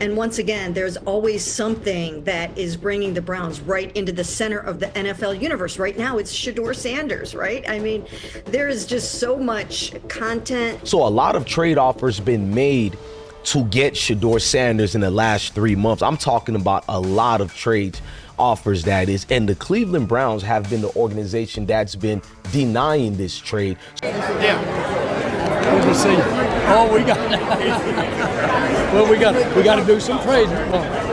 And once again, there's always something that is bringing the Browns right into the center of the NFL universe. Right now, it's Shador Sanders, right? I mean, there is just so much content. So a lot of trade offers been made to get Shador Sanders in the last 3 months. I'm talking about a lot of trades offers, that is, and the Cleveland Browns have been the organization that's been denying this trade. Yeah. We'll just see. Oh, we got. Well, we got to do some trading.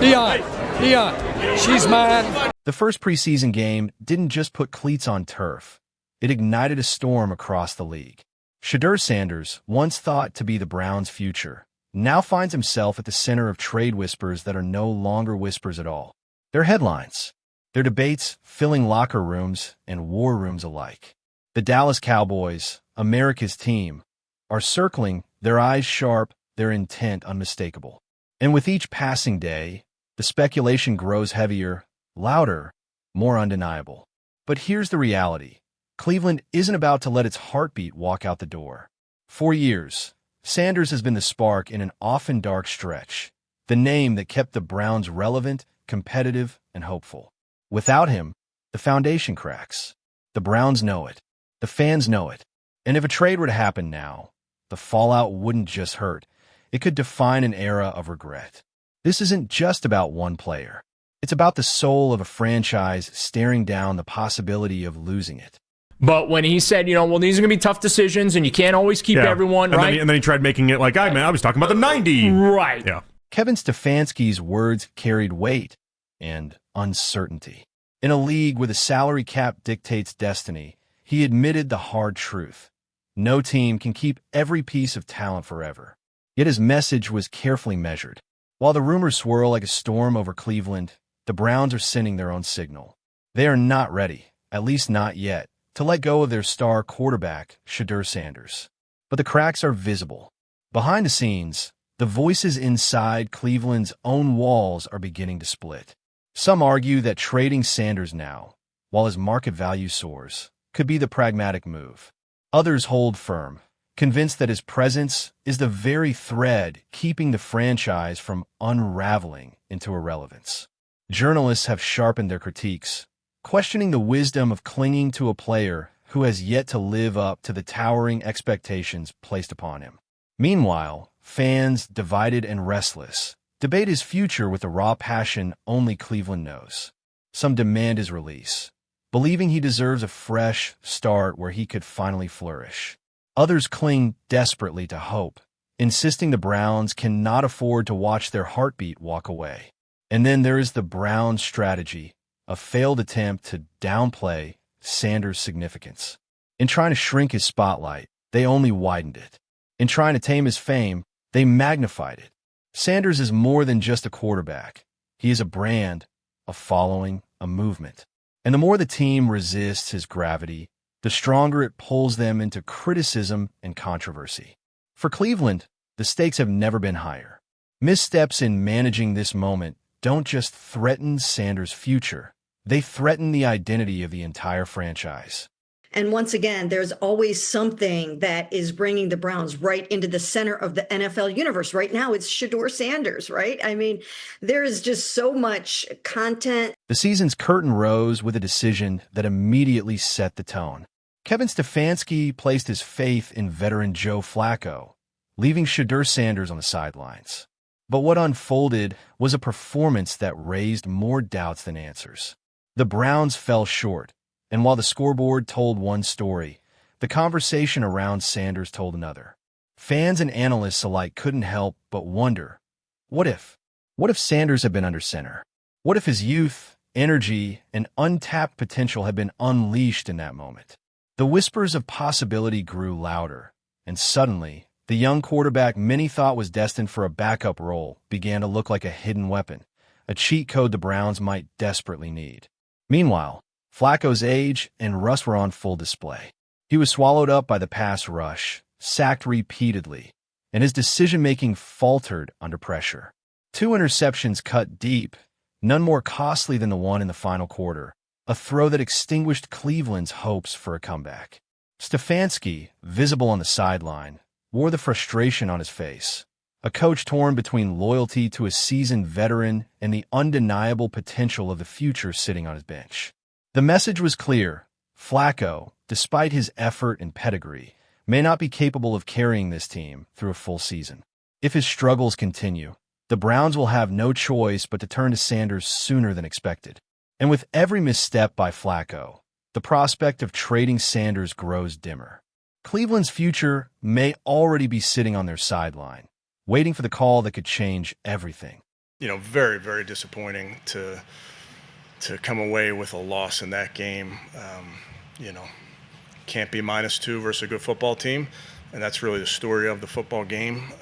Dion, she's mine. The first preseason game didn't just put cleats on turf. It ignited a storm across the league. Shador Sanders, once thought to be the Browns' future, now finds himself at the center of trade whispers that are no longer whispers at all. They're headlines. They're debates filling locker rooms and war rooms alike. The Dallas Cowboys, America's team, are circling, their eyes sharp, their intent unmistakable. And with each passing day, the speculation grows heavier, louder, more undeniable. But here's the reality. Cleveland isn't about to let its heartbeat walk out the door. For years, Sanders has been the spark in an often dark stretch, the name that kept the Browns relevant, competitive, and hopeful. Without him, the foundation cracks. The Browns know it. The fans know it. And if a trade were to happen now, the fallout wouldn't just hurt. It could define an era of regret. This isn't just about one player. It's about the soul of a franchise staring down the possibility of losing it. But when he said, well, these are going to be tough decisions and you can't always keep everyone, right? And then he tried making it like, I was talking about the 90. Right. Yeah. Kevin Stefanski's words carried weight and uncertainty. In a league where the salary cap dictates destiny, he admitted the hard truth. No team can keep every piece of talent forever. Yet his message was carefully measured. While the rumors swirl like a storm over Cleveland, the Browns are sending their own signal. They are not ready, at least not yet, to let go of their star quarterback, Shador Sanders. But the cracks are visible. Behind the scenes, the voices inside Cleveland's own walls are beginning to split. Some argue that trading Sanders now, while his market value soars, could be the pragmatic move. Others hold firm, convinced that his presence is the very thread keeping the franchise from unraveling into irrelevance. Journalists have sharpened their critiques, questioning the wisdom of clinging to a player who has yet to live up to the towering expectations placed upon him. Meanwhile, fans, divided and restless, debate his future with the raw passion only Cleveland knows. Some demand his release, believing he deserves a fresh start where he could finally flourish. Others cling desperately to hope, insisting the Browns cannot afford to watch their heartbeat walk away. And then there is the Browns strategy, a failed attempt to downplay Sanders' significance. In trying to shrink his spotlight, they only widened it. In trying to tame his fame, they magnified it. Sanders is more than just a quarterback. He is a brand, a following, a movement. And the more the team resists his gravity, the stronger it pulls them into criticism and controversy. For Cleveland, the stakes have never been higher. Missteps in managing this moment don't just threaten Sanders' future, they threaten the identity of the entire franchise. And once again, there's always something that is bringing the Browns right into the center of the NFL universe. Right now, it's Shador Sanders, right? I mean, there is just so much content. The season's curtain rose with a decision that immediately set the tone. Kevin Stefanski placed his faith in veteran Joe Flacco, leaving Shador Sanders on the sidelines. But what unfolded was a performance that raised more doubts than answers. The Browns fell short, and while the scoreboard told one story, the conversation around Sanders told another. Fans and analysts alike couldn't help but wonder, what if? What if Sanders had been under center? What if his youth, energy, and untapped potential had been unleashed in that moment? The whispers of possibility grew louder, and suddenly, the young quarterback many thought was destined for a backup role began to look like a hidden weapon, a cheat code the Browns might desperately need. Meanwhile, Flacco's age and rust were on full display. He was swallowed up by the pass rush, sacked repeatedly, and his decision-making faltered under pressure. 2 interceptions cut deep, none more costly than the one in the final quarter, a throw that extinguished Cleveland's hopes for a comeback. Stefanski, visible on the sideline, wore the frustration on his face, a coach torn between loyalty to a seasoned veteran and the undeniable potential of the future sitting on his bench. The message was clear. Flacco, despite his effort and pedigree, may not be capable of carrying this team through a full season. If his struggles continue, the Browns will have no choice but to turn to Sanders sooner than expected. And with every misstep by Flacco, the prospect of trading Sanders grows dimmer. Cleveland's future may already be sitting on their sideline, waiting for the call that could change everything. Very, very disappointing to come away with a loss in that game. Can't be -2 versus a good football team, and that's really the story of the football game.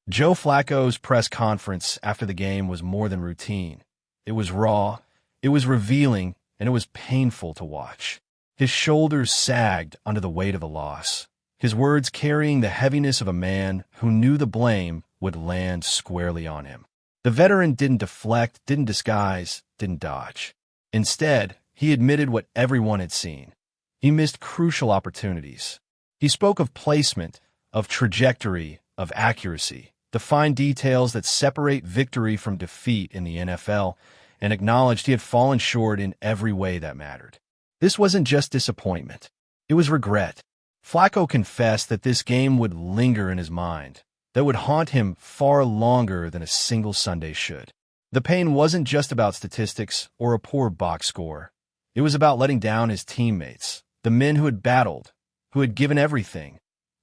Joe Flacco's press conference after the game was more than routine. It was raw, it was revealing, and it was painful to watch. His shoulders sagged under the weight of the loss, his words carrying the heaviness of a man who knew the blame would land squarely on him. The veteran didn't deflect, didn't disguise, didn't dodge. Instead, he admitted what everyone had seen. He missed crucial opportunities. He spoke of placement, of trajectory, of accuracy, the fine details that separate victory from defeat in the NFL, and acknowledged he had fallen short in every way that mattered. This wasn't just disappointment. It was regret. Flacco confessed that this game would linger in his mind, that would haunt him far longer than a single Sunday should. The pain wasn't just about statistics or a poor box score. It was about letting down his teammates, the men who had battled, who had given everything,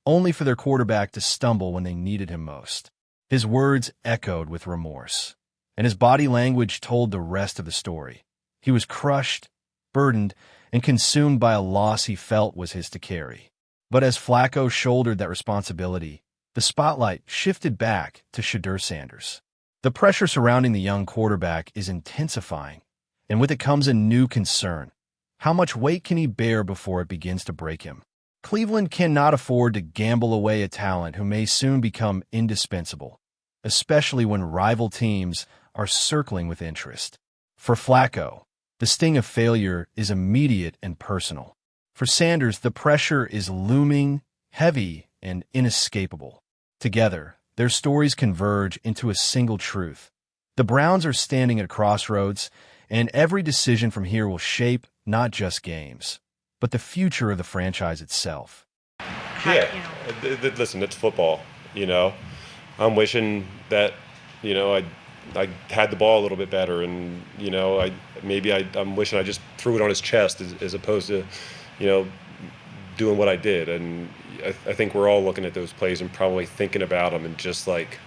only for their quarterback to stumble when they needed him most. His words echoed with remorse, and his body language told the rest of the story. He was crushed, burdened, and consumed by a loss he felt was his to carry. But as Flacco shouldered that responsibility, the spotlight shifted back to Shador Sanders. The pressure surrounding the young quarterback is intensifying, and with it comes a new concern. How much weight can he bear before it begins to break him? Cleveland cannot afford to gamble away a talent who may soon become indispensable, especially when rival teams are circling with interest. For Flacco, the sting of failure is immediate and personal. For Sanders, the pressure is looming, heavy, and inescapable. Together, their stories converge into a single truth. The Browns are standing at a crossroads, and every decision from here will shape not just games, but the future of the franchise itself. Listen, it's football, I'm wishing that, I had the ball a little bit better, and, I'm wishing I just threw it on his chest as opposed to, doing what I did. And I think we're all looking at those plays and probably thinking about them and just like,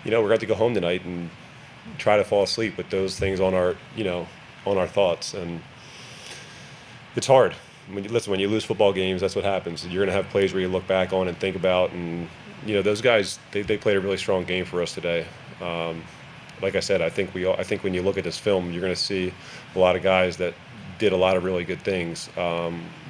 we're going to go home tonight and try to fall asleep with those things on our, on our thoughts. And it's hard. When you lose football games, that's what happens. You're going to have plays where you look back on and think about, and, those guys, they played a really strong game for us today. Like I said, I think when you look at this film, you're going to see a lot of guys that did a lot of really good things.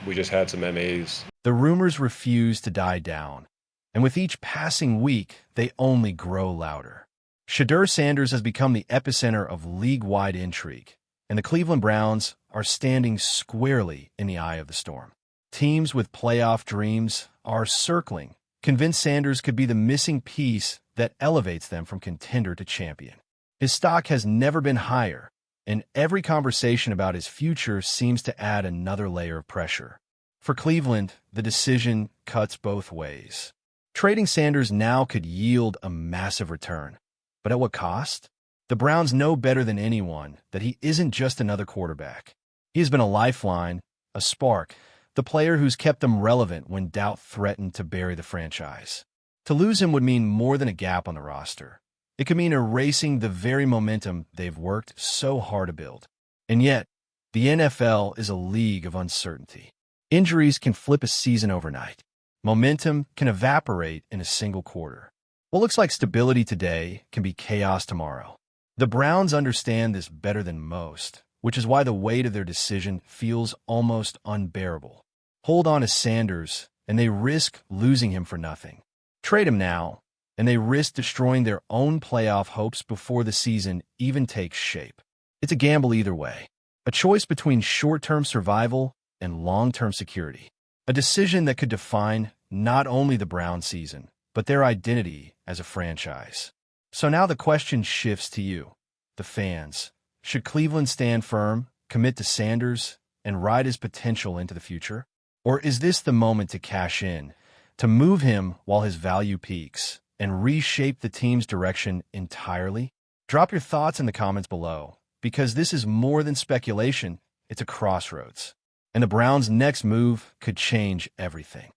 We just had some MAs. The rumors refuse to die down, and with each passing week, they only grow louder. Shador Sanders has become the epicenter of league-wide intrigue, and the Cleveland Browns are standing squarely in the eye of the storm. Teams with playoff dreams are circling, convinced Sanders could be the missing piece that elevates them from contender to champion. His stock has never been higher, and every conversation about his future seems to add another layer of pressure. For Cleveland, the decision cuts both ways. Trading Sanders now could yield a massive return. But at what cost? The Browns know better than anyone that he isn't just another quarterback. He has been a lifeline, a spark, the player who's kept them relevant when doubt threatened to bury the franchise. To lose him would mean more than a gap on the roster. It could mean erasing the very momentum they've worked so hard to build. And yet, the NFL is a league of uncertainty. Injuries can flip a season overnight. Momentum can evaporate in a single quarter. What looks like stability today can be chaos tomorrow. The Browns understand this better than most, which is why the weight of their decision feels almost unbearable. Hold on to Sanders, and they risk losing him for nothing. Trade him now, and they risk destroying their own playoff hopes before the season even takes shape. It's a gamble either way, a choice between short-term survival and long-term security, a decision that could define not only the Browns season, but their identity as a franchise. So now the question shifts to you, the fans. Should Cleveland stand firm, commit to Sanders, and ride his potential into the future? Or is this the moment to cash in, to move him while his value peaks, and reshape the team's direction entirely? Drop your thoughts in the comments below, because this is more than speculation, it's a crossroads. And the Browns' next move could change everything.